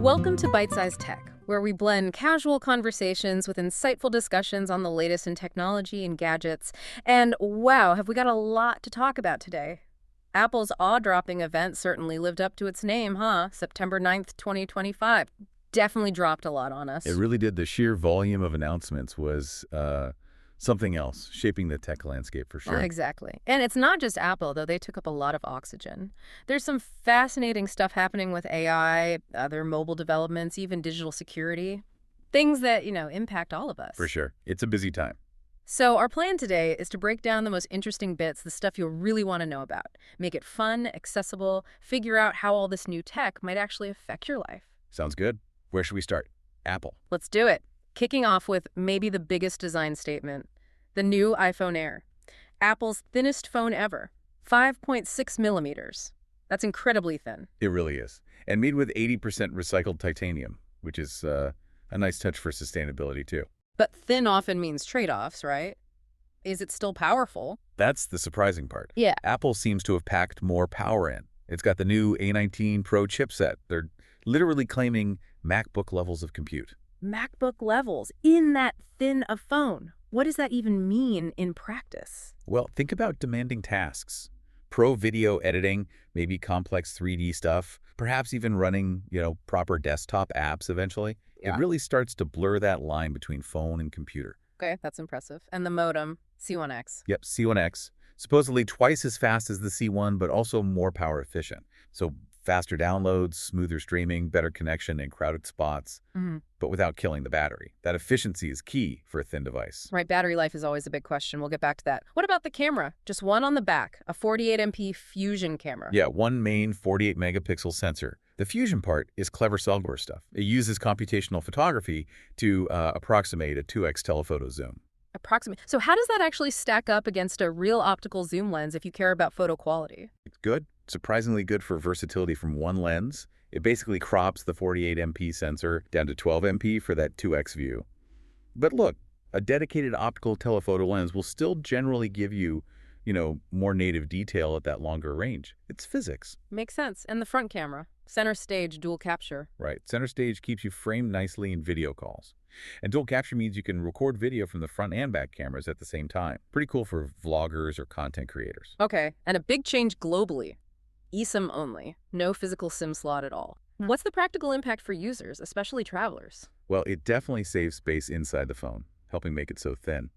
Welcome to Byte-Sized Tech, where we blend casual conversations with insightful discussions on the latest in technology and gadgets. And wow, have we got a lot to talk about today. Apple's awe-dropping event certainly lived up to its name, huh? September 9th, 2025. Definitely dropped a lot on us. It really did. The sheer volume of announcements was something else, shaping the tech landscape for sure. Exactly. And it's not just Apple, though. They took up a lot of oxygen. There's some fascinating stuff happening with AI, other mobile developments, even digital security. Things that, impact all of us. For sure. It's a busy time. So our plan today is to break down the most interesting bits, the stuff you'll really want to know about. Make it fun, accessible, figure out how all this new tech might actually affect your life. Sounds good. Where should we start? Apple. Let's do it. Kicking off with maybe the biggest design statement, the new iPhone Air. Apple's thinnest phone ever, 5.6 millimeters. That's incredibly thin. It really is. And made with 80% recycled titanium, which is a nice touch for sustainability too. But thin often means trade-offs, right? Is it still powerful? That's the surprising part. Yeah. Apple seems to have packed more power in. It's got the new A19 Pro chipset. They're literally claiming MacBook levels of compute. MacBook levels in that thin a phone. What does that even mean in practice? Well, think about demanding tasks. Pro video editing, maybe complex 3D stuff, perhaps even running, proper desktop apps eventually. Yeah. It really starts to blur that line between phone and computer. Okay, that's impressive. And the modem, C1X. Yep, C1X. Supposedly twice as fast as the C1, but also more power efficient. So faster downloads, smoother streaming, better connection in crowded spots, but without killing the battery. That efficiency is key for a thin device. Right, battery life is always a big question. We'll get back to that. What about the camera? Just one on the back, a 48MP Fusion camera. Yeah, one main 48-megapixel sensor. The Fusion part is clever software stuff. It uses computational photography to approximate a 2x telephoto zoom. Approximate. So how does that actually stack up against a real optical zoom lens if you care about photo quality? It's good. Surprisingly good for versatility from one lens. It basically crops the 48MP sensor down to 12MP for that 2x view. But look, a dedicated optical telephoto lens will still generally give you, more native detail at that longer range. It's physics. Makes sense. And the front camera, center stage, dual capture. Right. Center stage keeps you framed nicely in video calls. And dual capture means you can record video from the front and back cameras at the same time. Pretty cool for vloggers or content creators. Okay. And a big change globally. eSIM only. No physical SIM slot at all. What's the practical impact for users, especially travelers? Well, it definitely saves space inside the phone, helping make it so thin.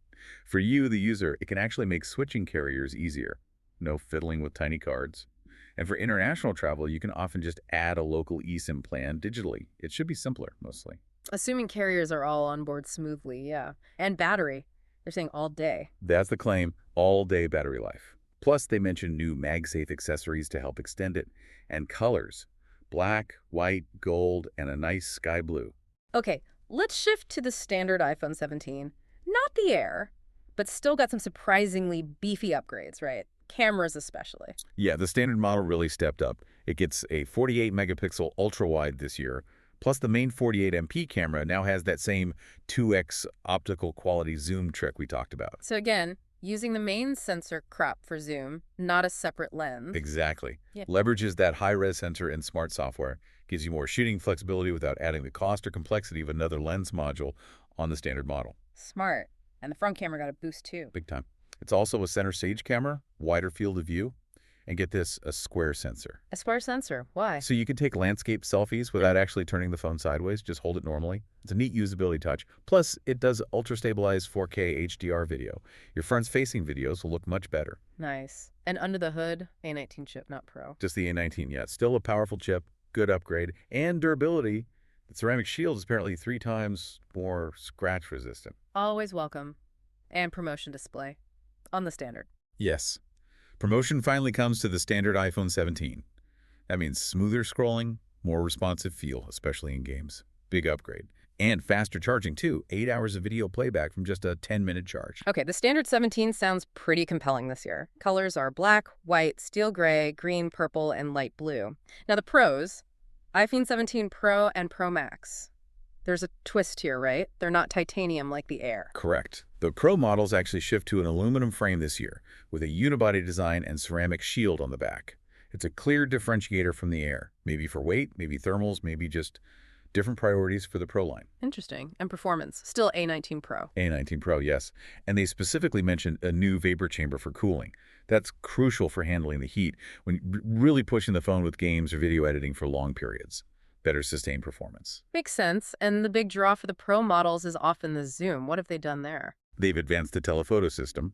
For you, the user, it can actually make switching carriers easier. No fiddling with tiny cards. And for international travel, you can often just add a local eSIM plan digitally. It should be simpler, mostly. Assuming carriers are all on board smoothly, yeah. And battery. They're saying all day. That's the claim, all-day battery life. Plus, they mentioned new MagSafe accessories to help extend it. And colors. Black, white, gold, and a nice sky blue. Okay, let's shift to the standard iPhone 17. Not the Air, but still got some surprisingly beefy upgrades, right? Cameras especially. Yeah, the standard model really stepped up. It gets a 48-megapixel ultra-wide this year. Plus, the main 48MP camera now has that same 2x optical quality zoom trick we talked about. So again, using the main sensor crop for zoom, not a separate lens. Exactly. Yeah. Leverages that high-res sensor and smart software. Gives you more shooting flexibility without adding the cost or complexity of another lens module on the standard model. Smart. And the front camera got a boost too. Big time. It's also a center stage camera, wider field of view, and get this, a square sensor. A square sensor. Why? So you can take landscape selfies without actually turning the phone sideways, just hold it normally. It's a neat usability touch. Plus, it does ultra-stabilized 4K HDR video. Your front-facing videos will look much better. Nice. And under the hood, A19 chip, not Pro. Just the A19, yeah. Still a powerful chip, good upgrade, and durability. The ceramic shield is apparently 3 times more scratch resistant. Always welcome. And promotion display. On the standard. Yes. Promotion finally comes to the standard iPhone 17. That means smoother scrolling, more responsive feel, especially in games. Big upgrade. And faster charging too. 8 hours of video playback from just a 10-minute charge. Okay, the standard 17 sounds pretty compelling this year. Colors are black, white, steel gray, green, purple, and light blue. Now the pros, iPhone 17 Pro and Pro Max. There's a twist here, right? They're not titanium like the Air. Correct. The Pro models actually shift to an aluminum frame this year, with a unibody design and ceramic shield on the back. It's a clear differentiator from the Air, maybe for weight, maybe thermals, maybe just Different priorities for the Pro line. Interesting. And performance, still A19 Pro. A19 Pro, yes. And they specifically mentioned a new vapor chamber for cooling. That's crucial for handling the heat when really pushing the phone with games or video editing for long periods. Better sustained performance. Makes sense. And the big draw for the Pro models is often the zoom. What have they done there? They've advanced the telephoto system.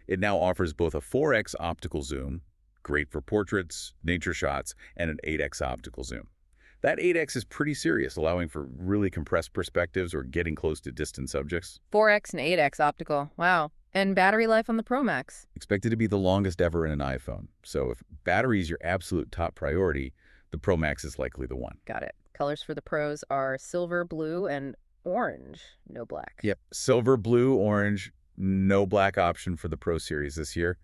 It now offers both a 4x optical zoom, great for portraits, nature shots, and an 8x optical zoom. That 8x is pretty serious, allowing for really compressed perspectives or getting close to distant subjects. 4x and 8x optical. Wow. And battery life on the Pro Max? Expected to be the longest ever in an iPhone. So if battery is your absolute top priority, the Pro Max is likely the one. Got it. Colors for the Pros are silver, blue, and orange. No black. Yep. Silver, blue, orange, no black option for the Pro series this year.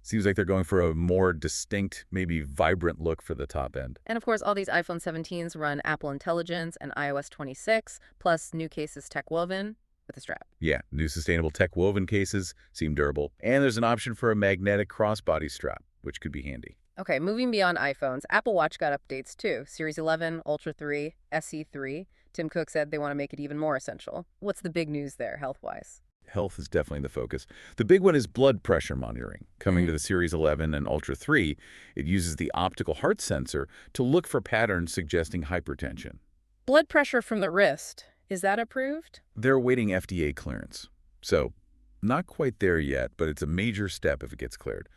Seems like they're going for a more distinct, maybe vibrant look for the top end. And of course, all these iPhone 17s run Apple Intelligence and iOS 26, plus new cases tech woven with a strap. Yeah, new sustainable tech woven cases seem durable. And there's an option for a magnetic crossbody strap, which could be handy. Okay, moving beyond iPhones, Apple Watch got updates too. Series 11, Ultra 3, SE 3. Tim Cook said they want to make it even more essential. What's the big news there, health-wise? Health is definitely the focus. The big one is blood pressure monitoring. Coming to the Series 11 and Ultra 3, it uses the optical heart sensor to look for patterns suggesting hypertension. Blood pressure from the wrist. Is that approved? They're awaiting FDA clearance. So, not quite there yet, but it's a major step if it gets cleared.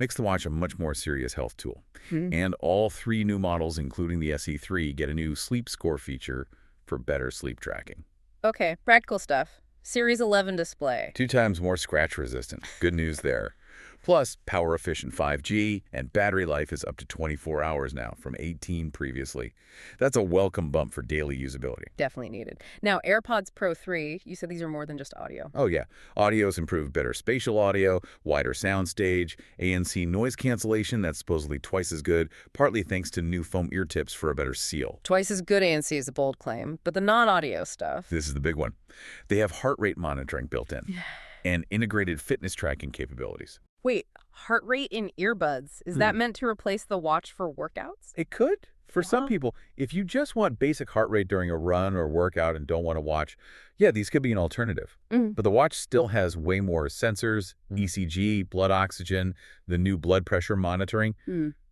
Makes the watch a much more serious health tool. And all 3 new models, including the SE3, get a new sleep score feature for better sleep tracking. Okay, practical stuff. Series 11 display. 2 times more scratch resistant. Good news there. Plus, power-efficient 5G, and battery life is up to 24 hours now from 18 previously. That's a welcome bump for daily usability. Definitely needed. Now, AirPods Pro 3, you said these are more than just audio. Oh yeah, audio's improved, better spatial audio, wider soundstage, ANC noise cancellation that's supposedly twice as good, partly thanks to new foam ear tips for a better seal. Twice as good ANC is a bold claim, but the non-audio stuff. This is the big one. They have heart rate monitoring built in and integrated fitness tracking capabilities. Wait, heart rate in earbuds. Is that meant to replace the watch for workouts? It could. For some people, if you just want basic heart rate during a run or workout and don't want to watch, yeah, these could be an alternative. But the watch still has way more sensors, ECG, blood oxygen, the new blood pressure monitoring.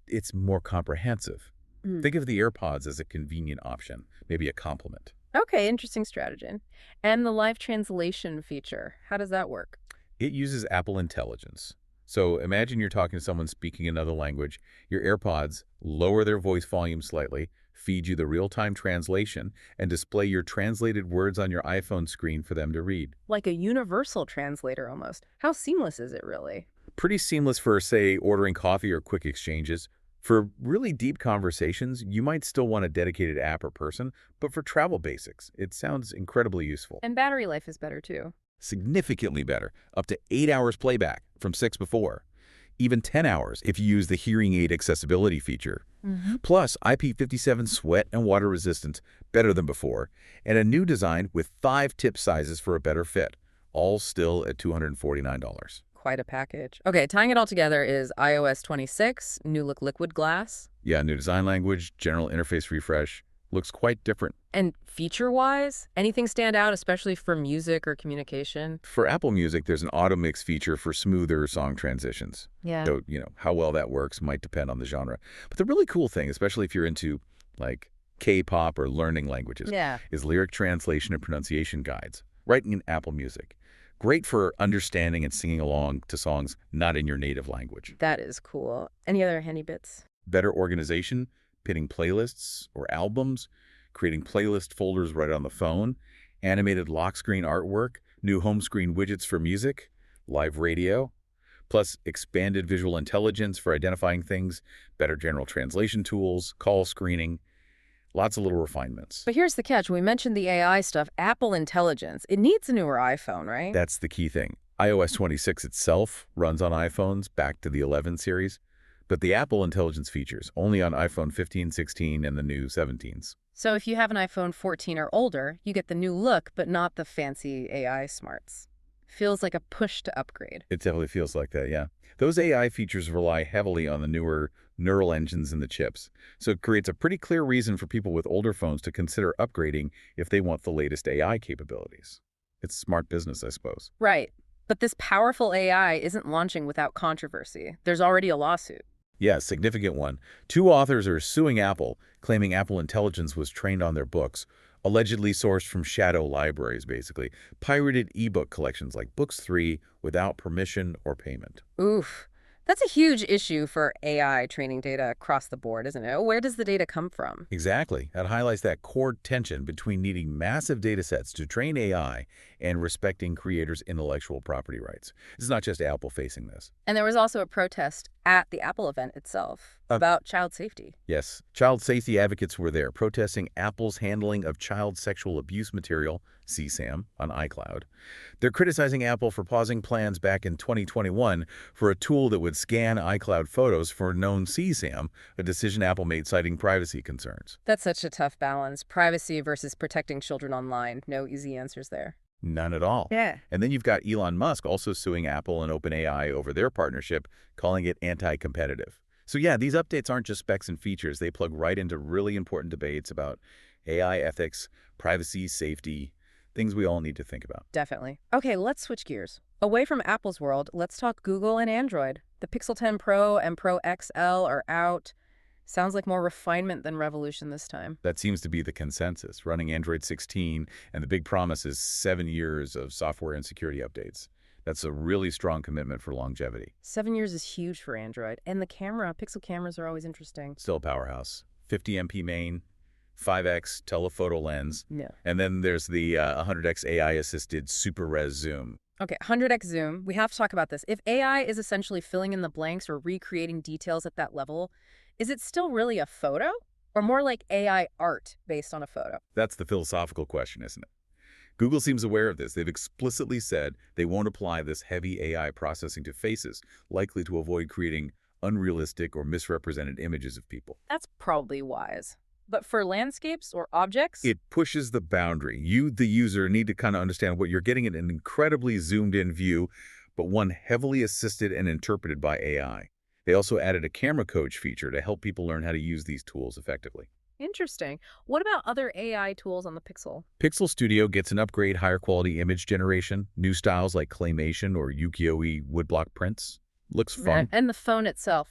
It's more comprehensive. Think of the AirPods as a convenient option, maybe a complement. Okay, interesting strategy. And the live translation feature, how does that work? It uses Apple Intelligence. So imagine you're talking to someone speaking another language. Your AirPods lower their voice volume slightly, feed you the real-time translation, and display your translated words on your iPhone screen for them to read. Like a universal translator almost. How seamless is it really? Pretty seamless for, say, ordering coffee or quick exchanges. For really deep conversations, you might still want a dedicated app or person, but for travel basics, it sounds incredibly useful. And battery life is better too. Significantly better, up to 8 hours playback from 6 before. Even 10 hours if you use the hearing aid accessibility feature. Plus, IP57 sweat and water resistance, better than before, and a new design with 5 tip sizes for a better fit, all still at $249. Quite a package. Okay, tying it all together is iOS 26, new look liquid glass. Yeah, new design language, general interface refresh. Looks quite different. And feature-wise, anything stand out, especially for music or communication? For Apple Music, there's an auto mix feature for smoother song transitions. Yeah. Though, how well that works might depend on the genre. But the really cool thing, especially if you're into, like, K-pop or learning languages, is lyric translation and pronunciation guides, right in Apple Music. Great for understanding and singing along to songs not in your native language. That is cool. Any other handy bits? Better organization, pinning playlists or albums, creating playlist folders right on the phone, animated lock screen artwork, new home screen widgets for music, live radio, plus expanded visual intelligence for identifying things, better general translation tools, call screening, lots of little refinements. But here's the catch. We mentioned the AI stuff, Apple Intelligence. It needs a newer iPhone, right? That's the key thing. iOS 26 itself runs on iPhones back to the 11 series, but the Apple Intelligence features only on iPhone 15, 16, and the new 17s. So if you have an iPhone 14 or older, you get the new look, but not the fancy AI smarts. Feels like a push to upgrade. It definitely feels like that, yeah. Those AI features rely heavily on the newer neural engines in the chips, so it creates a pretty clear reason for people with older phones to consider upgrading if they want the latest AI capabilities. It's smart business, I suppose. Right. But this powerful AI isn't launching without controversy. There's already a lawsuit. Yeah, significant one. Two authors are suing Apple, claiming Apple Intelligence was trained on their books, allegedly sourced from shadow libraries, basically, pirated ebook collections like Books 3 without permission or payment. Oof. That's a huge issue for AI training data across the board, isn't it? Where does the data come from? Exactly. That highlights that core tension between needing massive data sets to train AI and respecting creators' intellectual property rights. It's not just Apple facing this. And there was also a protest at the Apple event itself about child safety. Yes, child safety advocates were there protesting Apple's handling of child sexual abuse material, CSAM, on iCloud. They're criticizing Apple for pausing plans back in 2021 for a tool that would scan iCloud photos for known CSAM, a decision Apple made citing privacy concerns. That's such a tough balance. Privacy versus protecting children online. No easy answers there. None at all. Yeah. And then you've got Elon Musk also suing Apple and OpenAI over their partnership, calling it anti-competitive. So yeah, these updates aren't just specs and features. They plug right into really important debates about AI ethics, privacy, safety, things we all need to think about. Definitely. Okay, let's switch gears. Away from Apple's world, let's talk Google and Android. The Pixel 10 Pro and Pro XL are out. Sounds like more refinement than revolution this time. That seems to be the consensus, running Android 16, and the big promise is 7 years of software and security updates. That's a really strong commitment for longevity. 7 years is huge for Android. And the camera, Pixel cameras are always interesting. Still a powerhouse. 50 MP main, 5x telephoto lens, Yeah. and then there's the 100x AI-assisted super res zoom. Okay, 100x zoom. We have to talk about this. If AI is essentially filling in the blanks or recreating details at that level, is it still really a photo? Or more like AI art based on a photo? That's the philosophical question, isn't it? Google seems aware of this. They've explicitly said they won't apply this heavy AI processing to faces, likely to avoid creating unrealistic or misrepresented images of people. That's probably wise. But for landscapes or objects? It pushes the boundary. You, the user, need to kind of understand what you're getting in an incredibly zoomed-in view, but one heavily assisted and interpreted by AI. They also added a camera coach feature to help people learn how to use these tools effectively. Interesting. What about other AI tools on the Pixel? Pixel Studio gets an upgrade, higher quality image generation, new styles like claymation or ukiyo-e woodblock prints. Looks fun. And the phone itself?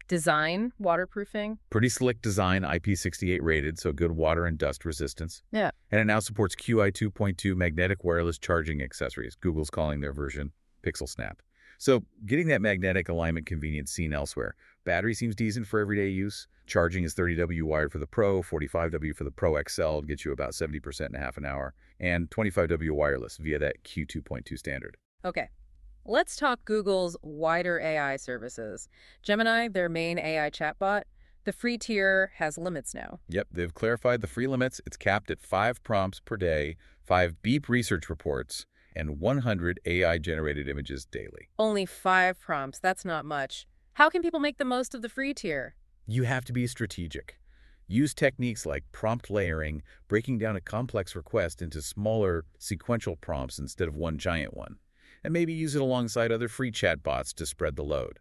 Design, waterproofing? Pretty slick design, IP68 rated, so good water and dust resistance. Yeah. And it now supports QI 2.2 magnetic wireless charging accessories. Google's calling their version Pixel Snap. So getting that magnetic alignment convenience seen elsewhere. Battery seems decent for everyday use. Charging is 30W wired for the Pro, 45W for the Pro XL, to get you about 70% in half an hour, and 25W wireless via that Q2.2 standard. Okay. Let's talk Google's wider AI services. Gemini, their main AI chatbot, the free tier has limits now. Yep, they've clarified the free limits. It's capped at 5 prompts per day, 5 beep research reports, and 100 AI-generated images daily. Only 5 prompts. That's not much. How can people make the most of the free tier? You have to be strategic. Use techniques like prompt layering, breaking down a complex request into smaller, sequential prompts instead of one giant one. And maybe use it alongside other free chatbots to spread the load.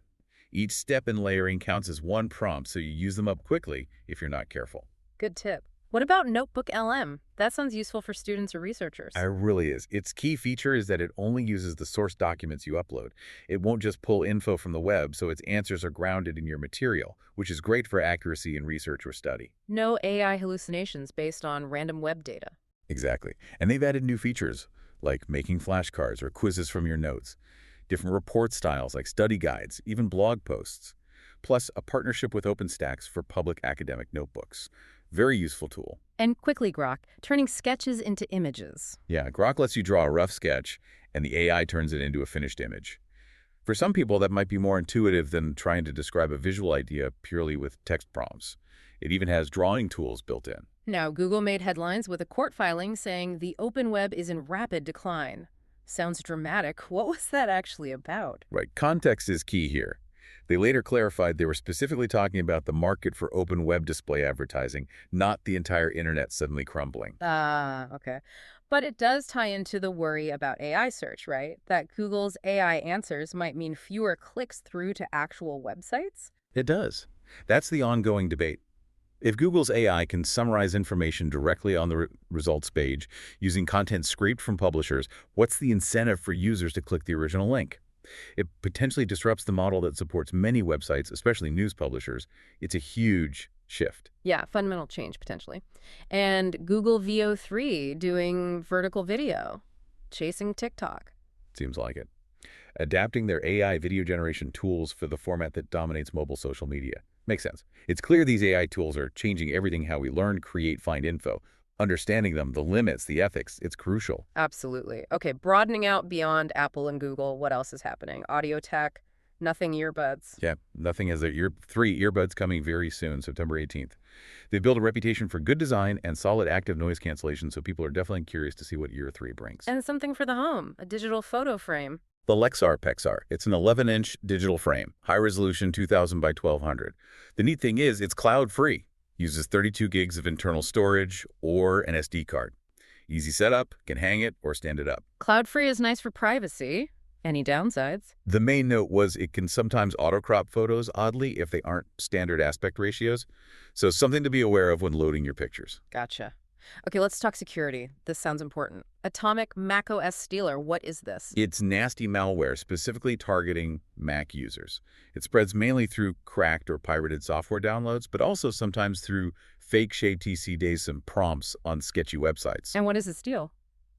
Each step in layering counts as one prompt, so you use them up quickly if you're not careful. Good tip. What about Notebook LM? That sounds useful for students or researchers. It really is. Its key feature is that it only uses the source documents you upload. It won't just pull info from the web, so its answers are grounded in your material, which is great for accuracy in research or study. No AI hallucinations based on random web data. Exactly. And they've added new features, like making flashcards or quizzes from your notes, different report styles like study guides, even blog posts, plus a partnership with OpenStax for public academic notebooks. Very useful tool. And quickly, Grok, turning sketches into images. Yeah, Grok lets you draw a rough sketch, and the AI turns it into a finished image. For some people, that might be more intuitive than trying to describe a visual idea purely with text prompts. It even has drawing tools built in. Now, Google made headlines with a court filing saying the open web is in rapid decline. Sounds dramatic. What was that actually about? Right, context is key here. They later clarified they were specifically talking about the market for open web display advertising, not the entire internet suddenly crumbling. Ah, okay. But it does tie into the worry about AI search, right? That Google's AI answers might mean fewer clicks through to actual websites? It does. That's the ongoing debate. If Google's AI can summarize information directly on the results page using content scraped from publishers, what's the incentive for users to click the original link? It potentially disrupts the model that supports many websites, especially news publishers. It's a huge shift. Yeah, fundamental change potentially. And Google VO3 doing vertical video, chasing TikTok. Seems like it. Adapting their AI video generation tools for the format that dominates mobile social media. Makes sense. It's clear these AI tools are changing everything how we learn, create, find info. Understanding them, the limits, the ethics, it's crucial. Absolutely. Okay, broadening out beyond Apple and Google, what else is happening? Audio tech, nothing earbuds. Yeah, nothing has their three earbuds coming very soon, September 18th. They build a reputation for good design and solid active noise cancellation, so people are definitely curious to see what Ear 3 brings. And something for the home, a digital photo frame. The Lexar Pexar. It's an 11-inch digital frame, high resolution 2000 by 1200. The neat thing is it's cloud-free. Uses 32 gigs of internal storage or an SD card. Easy setup, can hang it or stand it up. Cloud-free is nice for privacy. Any downsides? The main note was it can sometimes auto-crop photos oddly if they aren't standard aspect ratios. So something to be aware of when loading your pictures. Gotcha. Okay, let's talk security. This sounds important. Atomic macOS Stealer, what is this? It's nasty malware specifically targeting Mac users. It spreads mainly through cracked or pirated software downloads, but also sometimes through fake SHA-TC DASM prompts on sketchy websites. And what does it steal?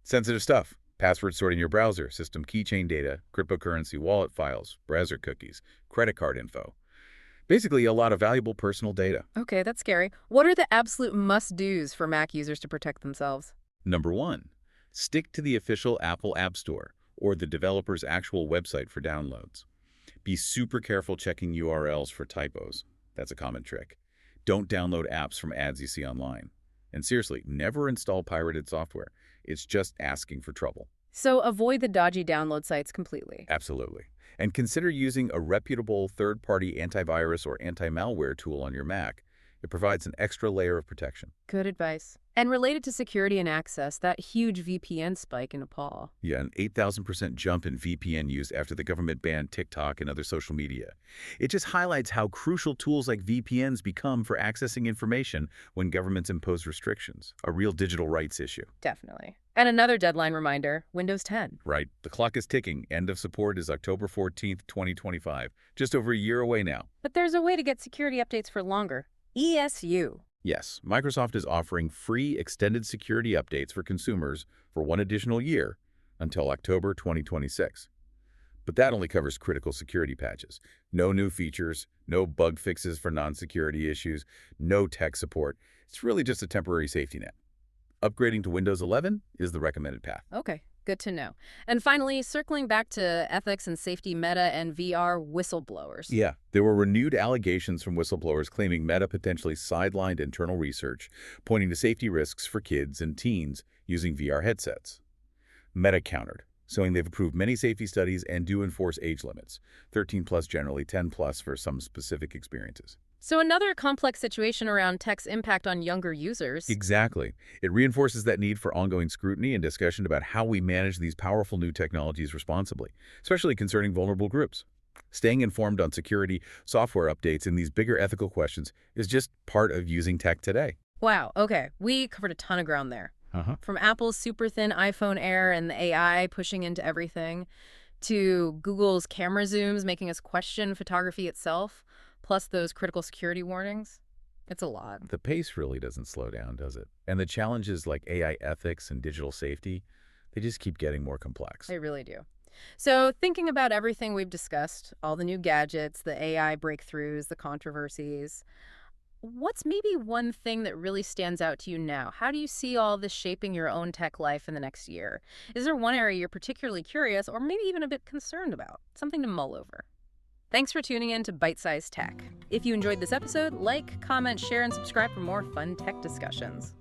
Sensitive stuff. Password stored in your browser, system keychain data, cryptocurrency wallet files, browser cookies, credit card info. Basically, a lot of valuable personal data. Okay, that's scary. What are the absolute must-dos for Mac users to protect themselves? Number 1, stick to the official Apple App Store or the developer's actual website for downloads. Be super careful checking URLs for typos. That's a common trick. Don't download apps from ads you see online. And seriously, never install pirated software. It's just asking for trouble. So avoid the dodgy download sites completely. Absolutely. And consider using a reputable third-party antivirus or anti-malware tool on your Mac. It provides an extra layer of protection. Good advice. And related to security and access, that huge VPN spike in Nepal. Yeah, an 8,000% jump in VPN use after the government banned TikTok and other social media. It just highlights how crucial tools like VPNs become for accessing information when governments impose restrictions. A real digital rights issue. Definitely. And another deadline reminder, Windows 10. Right. The clock is ticking. End of support is October 14th, 2025. Just over a year away now. But there's a way to get security updates for longer. ESU. Yes, Microsoft is offering free extended security updates for consumers for one additional year until October 2026. But that only covers critical security patches. No new features, no bug fixes for non-security issues, no tech support. It's really just a temporary safety net. Upgrading to Windows 11 is the recommended path. Okay, good to know. And finally, circling back to ethics and safety, Meta and VR whistleblowers. Yeah, there were renewed allegations from whistleblowers claiming Meta potentially sidelined internal research, pointing to safety risks for kids and teens using VR headsets. Meta countered, showing they've approved many safety studies and do enforce age limits, 13 plus generally, 10 plus for some specific experiences. So another complex situation around tech's impact on younger users. Exactly. It reinforces that need for ongoing scrutiny and discussion about how we manage these powerful new technologies responsibly, especially concerning vulnerable groups. Staying informed on security, software updates, and these bigger ethical questions is just part of using tech today. Wow, okay. We covered a ton of ground there. From Apple's super thin iPhone Air and the AI pushing into everything, to Google's camera zooms making us question photography itself, plus those critical security warnings. It's a lot. The pace really doesn't slow down, does it? And the challenges like AI ethics and digital safety, they just keep getting more complex. They really do. So thinking about everything we've discussed, all the new gadgets, the AI breakthroughs, the controversies, what's maybe one thing that really stands out to you now? How do you see all this shaping your own tech life in the next year? Is there one area you're particularly curious or maybe even a bit concerned about? Something to mull over. Thanks for tuning in to Byte-Sized Tech. If you enjoyed this episode, like, comment, share, and subscribe for more fun tech discussions.